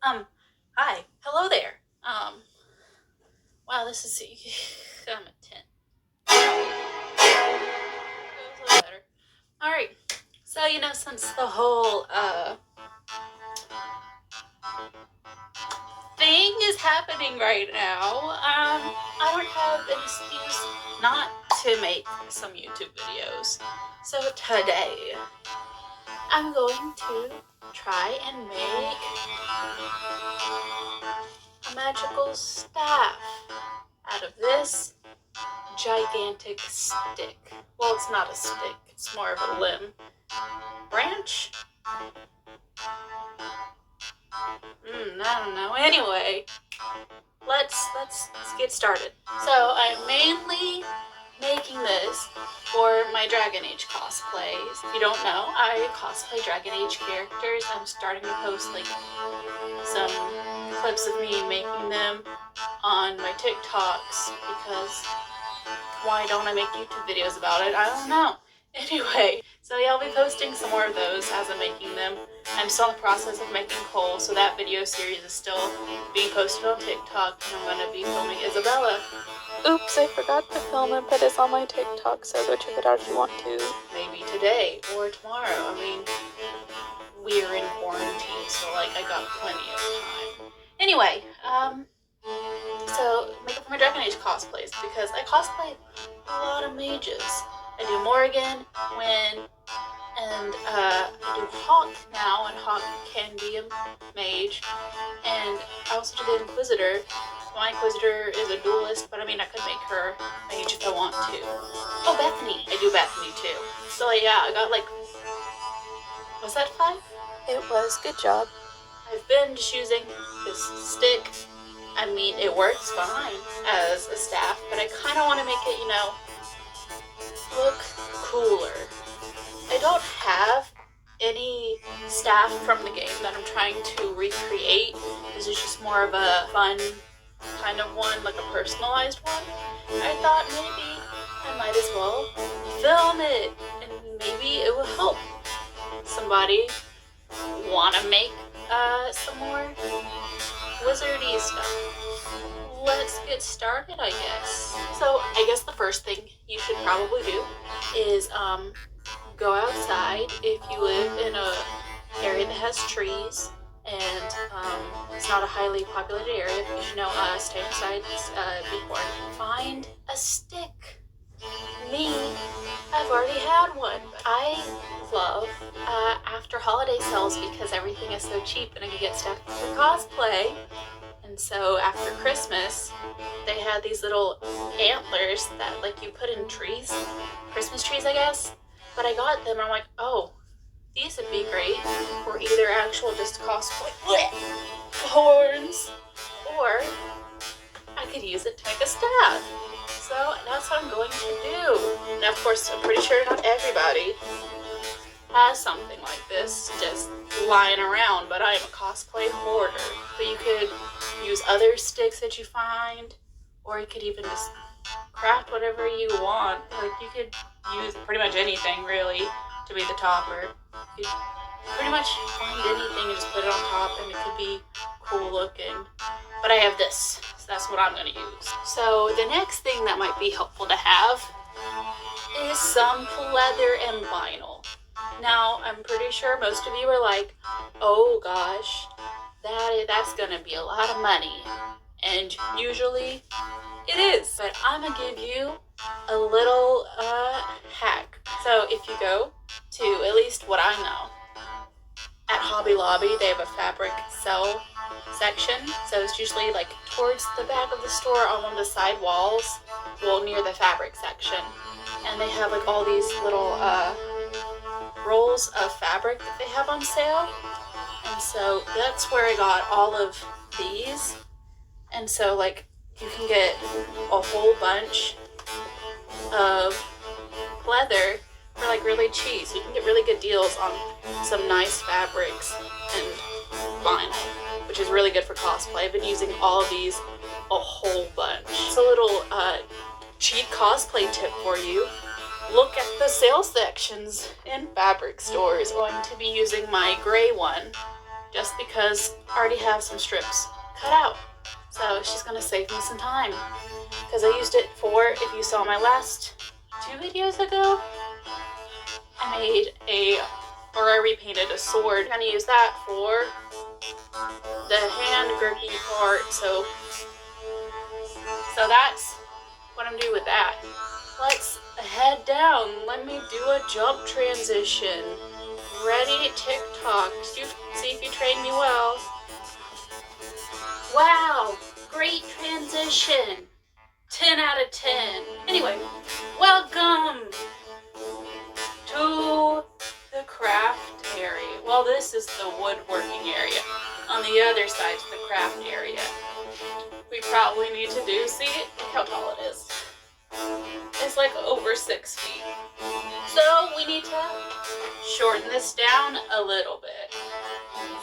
Hi. Hello there. Wow, this is, I'm a 10. Feels a little better. Alright. So, since the whole, thing is happening right now, I don't have an excuse not to make some YouTube videos. So today, I'm going to try and make a magical staff out of this gigantic stick. Well, it's not a stick, it's more of a limb. Branch? I don't know. Anyway, let's get started. So I'm mainly making this for my Dragon Age cosplays. If you don't know, I cosplay Dragon Age characters. I'm starting to post like some clips of me making them on my TikToks because why don't I make YouTube videos about it? I don't know. Anyway, so yeah, I'll be posting some more of those as I'm making them. I'm still in the process of making Cole, so that video series is still being posted on TikTok, and I'm going to be filming Isabella. Oops, I forgot to film it, but it's on my TikTok, so go check it out if you want to. Maybe today or tomorrow. I mean, we're in quarantine, so like I got plenty of time. Anyway, so make it for my Dragon Age cosplays because I cosplay a lot of mages. I do Morrigan, Gwen, and I do Hawk now, and Hawk can be a mage. And I also do the Inquisitor. My Inquisitor is a duelist, but I mean I could make her mage if I want to. Oh, Bethany! I do Bethany too. So yeah, I got like, was that 5? It was. Good job. I've been just using this stick. I mean, it works fine as a staff, but I kind of want to make it, look cooler. I don't have any staff from the game that I'm trying to recreate. This is just more of a fun kind of one, like a personalized one. I thought maybe I might as well film it, and maybe it will help somebody want to make some more wizardy stuff. Let's get started, I guess. So I guess the first thing you should probably do is go outside if you live in a area that has trees and it's not a highly populated area. You should know stay inside, be quarantined. Find a stick. Me, I've already had one. I love after holiday sales because everything is so cheap and I can get stuff for cosplay. And so after Christmas, they had these little antlers that like you put in trees, Christmas trees, I guess. But I got them and I'm like, oh, these would be great for either actual just cosplay horns, or I could use it to make a staff. So that's what I'm going to do. Now, of course, I'm pretty sure not everybody has something like this just lying around, but I am a cosplay hoarder. But you could use other sticks that you find, or you could even just craft whatever you want. Like, you could use pretty much anything, really, to be the topper. You could pretty much find anything and just put it on top, and it could be cool looking. But I have this, so that's what I'm going to use. So the next thing that might be helpful to have is some leather and vinyl. Now, I'm pretty sure most of you are like, oh gosh, that's gonna be a lot of money. And usually it is. But I'm gonna give you a little hack. So if you go to, at least what I know, at Hobby Lobby, they have a fabric sell section. So it's usually like towards the back of the store on one of the side walls, well, near the fabric section. And they have like all these little rolls of fabric that they have on sale, and so that's where I got all of these. And so like you can get a whole bunch of leather for like really cheap, so you can get really good deals on some nice fabrics and vinyl, which is really good for cosplay. I've been using all of these a whole bunch. It's a little cheap cosplay tip for you. Look at the sale sections in fabric stores. I'm going to be using my gray one just because I already have some strips cut out. So she's gonna save me some time. Because I used it for, if you saw my last 2 videos ago, I repainted a sword. I'm gonna use that for the hand grippy part, so that's what I'm doing with that. Let's head down. Let me do a jump transition. Ready, TikTok. See if you train me well. Wow, great transition. 10 out of 10. Anyway, welcome to the craft area. Well, this is the woodworking area. On the other side is the craft area. We probably need to see it. Look how tall it is. It's like over 6 feet. So we need to shorten this down a little bit.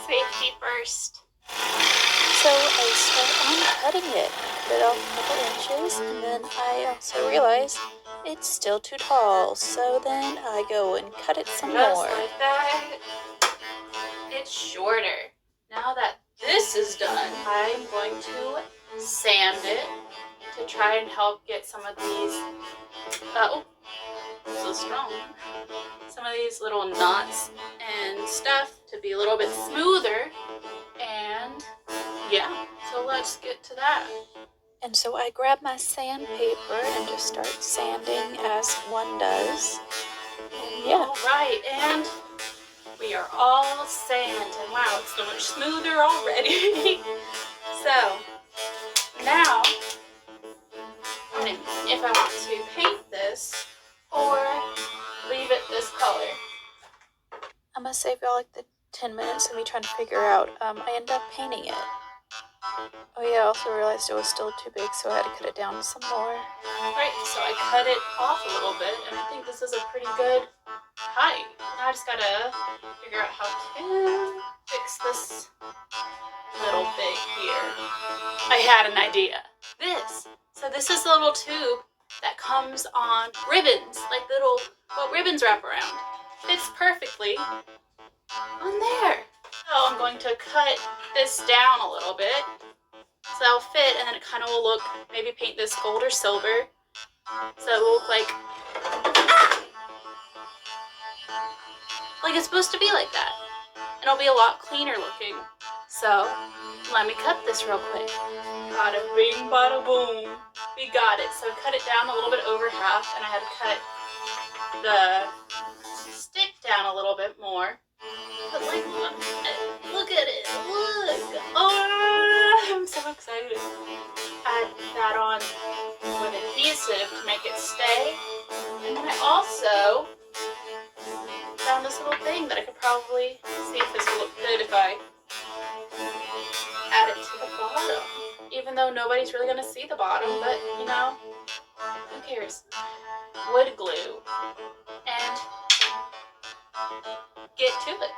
Safety first. So I start on cutting it. Cut it off a couple inches, and then I also realize it's still too tall. So then I go and cut it some Just more. like that. It's shorter. Now that this is done, I'm going to sand it to try and help get some of these, oh, so strong, some of these little knots and stuff to be a little bit smoother. And yeah, so let's get to that. And so I grab my sandpaper and just start sanding as one does. Yeah. All right, and we are all sand, and wow, it's so much smoother already. So now, if I want to paint this or leave it this color. I'm gonna save y'all like the 10 minutes of me trying to figure out. I ended up painting it. Oh yeah, I also realized it was still too big, so I had to cut it down some more. Right, so I cut it off a little bit, and I think this is a pretty good height. Now I just gotta figure out how to fix this little bit here. I had an idea. So this is the little tube that comes on ribbons, like what ribbons wrap around. Fits perfectly on there. So I'm going to cut this down a little bit so that'll fit, and then it kind of will look, maybe paint this gold or silver so it will look like it's supposed to be like that. And it'll be a lot cleaner looking. So let me cut this real quick. Bada bing, bada boom. We got it. So I cut it down a little bit over half, and I had to cut the stick down a little bit more. But look at it. Look. Oh, I'm so excited. Add that on with adhesive to make it stay. And then I also found this little thing that I could probably see if this will look good if I add it to the bottom. Even though nobody's really going to see the bottom, but you know, who cares? Wood glue. And get to it.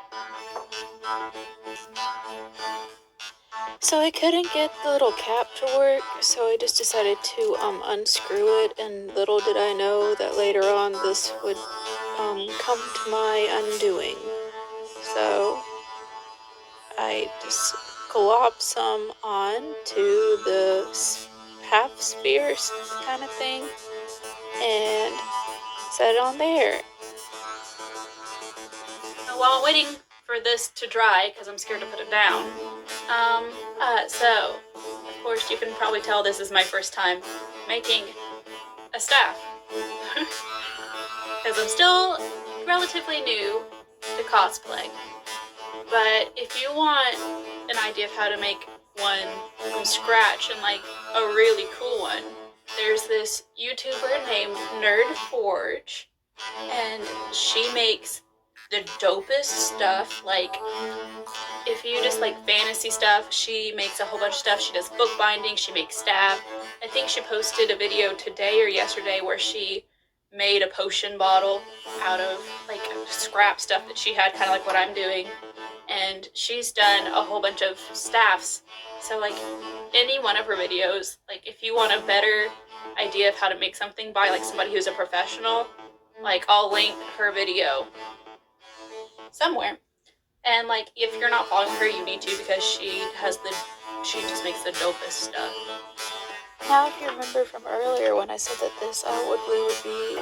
So I couldn't get the little cap to work, so I just decided to unscrew it, and little did I know that later on this would come to my undoing. So I just glop some on to the half sphere kind of thing and set it on there. While waiting for this to dry, because I'm scared to put it down, so of course you can probably tell this is my first time making a staff because I'm still relatively new to cosplay. But if you want an idea of how to make one from scratch and like a really cool one, there's this YouTuber named Nerd Forge, and she makes the dopest stuff. Like, if you just like fantasy stuff, she makes a whole bunch of stuff. She does bookbinding, she makes staff. I think she posted a video today or yesterday where she made a potion bottle out of like scrap stuff that she had, kind of like what I'm doing. And she's done a whole bunch of staffs. So like any one of her videos, like if you want a better idea of how to make something by like somebody who's a professional, like I'll link her video somewhere. And like, if you're not following her, you need to, because she just makes the dopest stuff. Now, if you remember from earlier when I said that this wood glue would be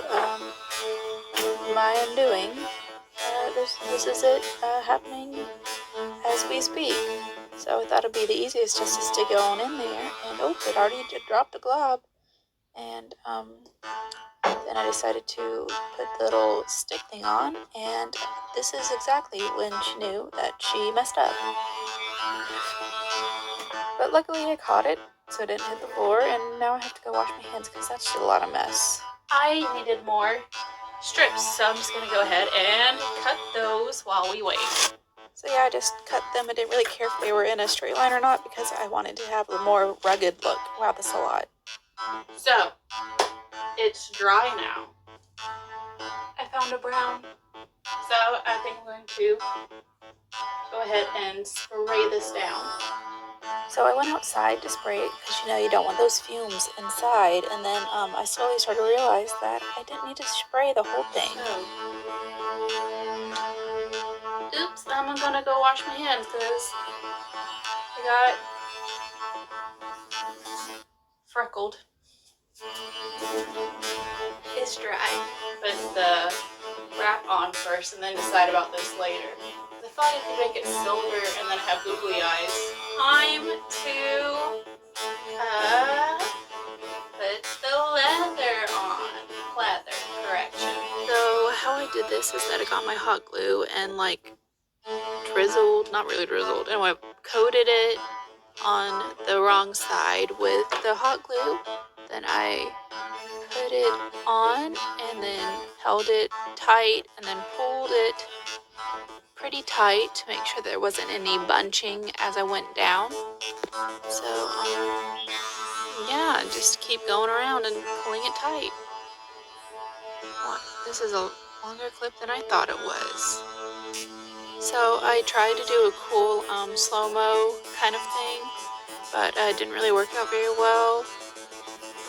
my undoing, this is it happening as we speak. So I thought it'd be the easiest just to stick it on in there, and oh, it already dropped a glob. And then I decided to put the little stick thing on, and this is exactly when she knew that she messed up. But luckily I caught it, so it didn't hit the floor, and now I have to go wash my hands because that's just a lot of mess. I needed more strips, so I'm just gonna go ahead and cut those while we wait. So yeah, I just cut them. I didn't really care if they were in a straight line or not because I wanted to have a more rugged look. Wow, that's a lot. So, it's dry now. I found a brown. So I think I'm going to go ahead and spray this down. So I went outside to spray it because you don't want those fumes inside. And then I slowly started to realize that I didn't need to spray the whole thing. Oops, I'm gonna go wash my hands because I got freckled. It's dry. Put the wrap on first and then decide about this later. I thought I could make it silver and then have googly eyes. Time to put the leather on. Leather, correction. So how I did this is that I got my hot glue and like not really drizzled, and I coated it on the wrong side with the hot glue. Then I put it on and then held it tight and then pulled it pretty tight to make sure there wasn't any bunching as I went down. So yeah, just keep going around and pulling it tight. Well, this is a longer clip than I thought it was. So I tried to do a cool slow-mo kind of thing, but it didn't really work out very well.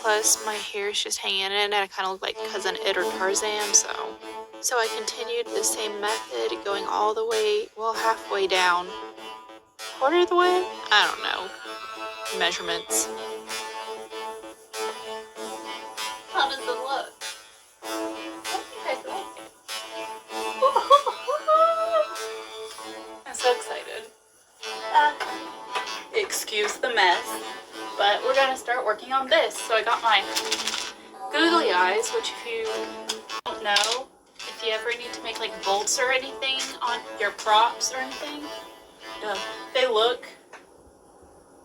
Plus my hair is just hanging in and I kind of look like Cousin Ed or Tarzan, so I continued the same method, going all the way, well, halfway down. Quarter of the way? I don't know. Measurements. How does it look? I think I like it. I'm so excited. Excuse the mess, but we're gonna start working on this. So I got my googly eyes, which if you don't know, if you ever need to make like bolts or anything on your props or anything, they look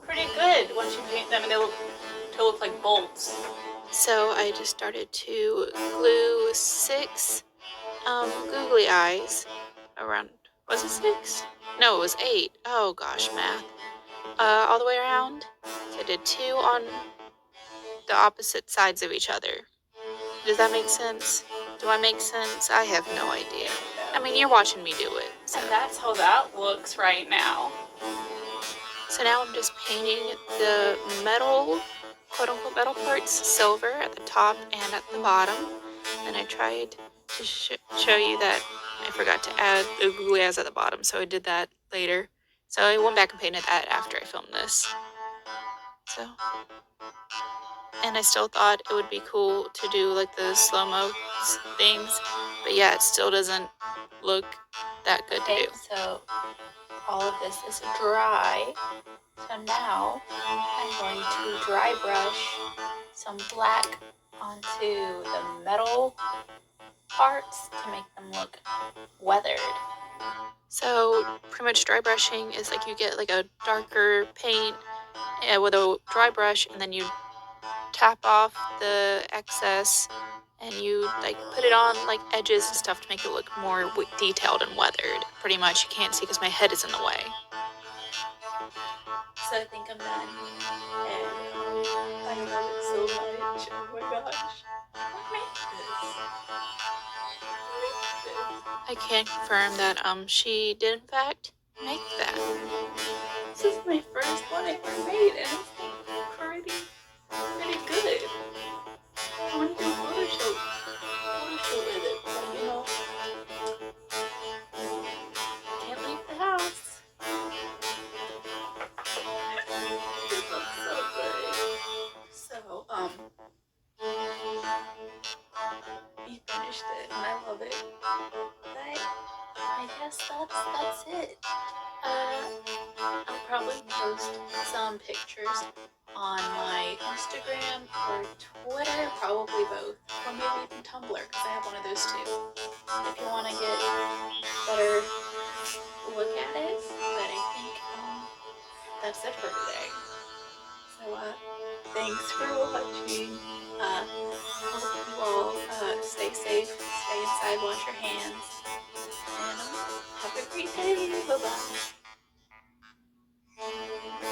pretty good once you paint them, and they look like bolts. So I just started to glue 6 googly eyes around. Was it 6? No, it was 8. Oh gosh, math. All the way around. So I did 2 on the opposite sides of each other. Does that make sense? Do I make sense? I have no idea. I mean, you're watching me do it. So. And that's how that looks right now. So now I'm just painting the metal, quote-unquote metal parts, silver at the top and at the bottom. And I tried to show you that I forgot to add the googly eyes at the bottom, so I did that later. So I went back and painted that after I filmed this. So, and I still thought it would be cool to do like the slow-mo things, but yeah, it still doesn't look that good to do. So all of this is dry. So now I'm going to dry brush some black onto the metal parts to make them look weathered. So pretty much dry brushing is like you get like a darker paint with a dry brush, and then you tap off the excess and you like put it on like edges and stuff to make it look more detailed and weathered. Pretty much. You can't see because my head is in the way. So I think I'm done. And I love it so much. Oh my gosh. What made this? I can confirm that she did in fact make that. This is my first one I ever made, and it's pretty good. I want to do a photo shoot with it, but can't leave the guess that's it. I'll probably post some pictures on my Instagram or Twitter, probably both, or maybe even Tumblr because I have one of those too. If you want to get a better look at it, but I think that's it for today. So thanks for watching. Hope you all stay safe, stay inside, wash your hands, and have a great day. Bye bye.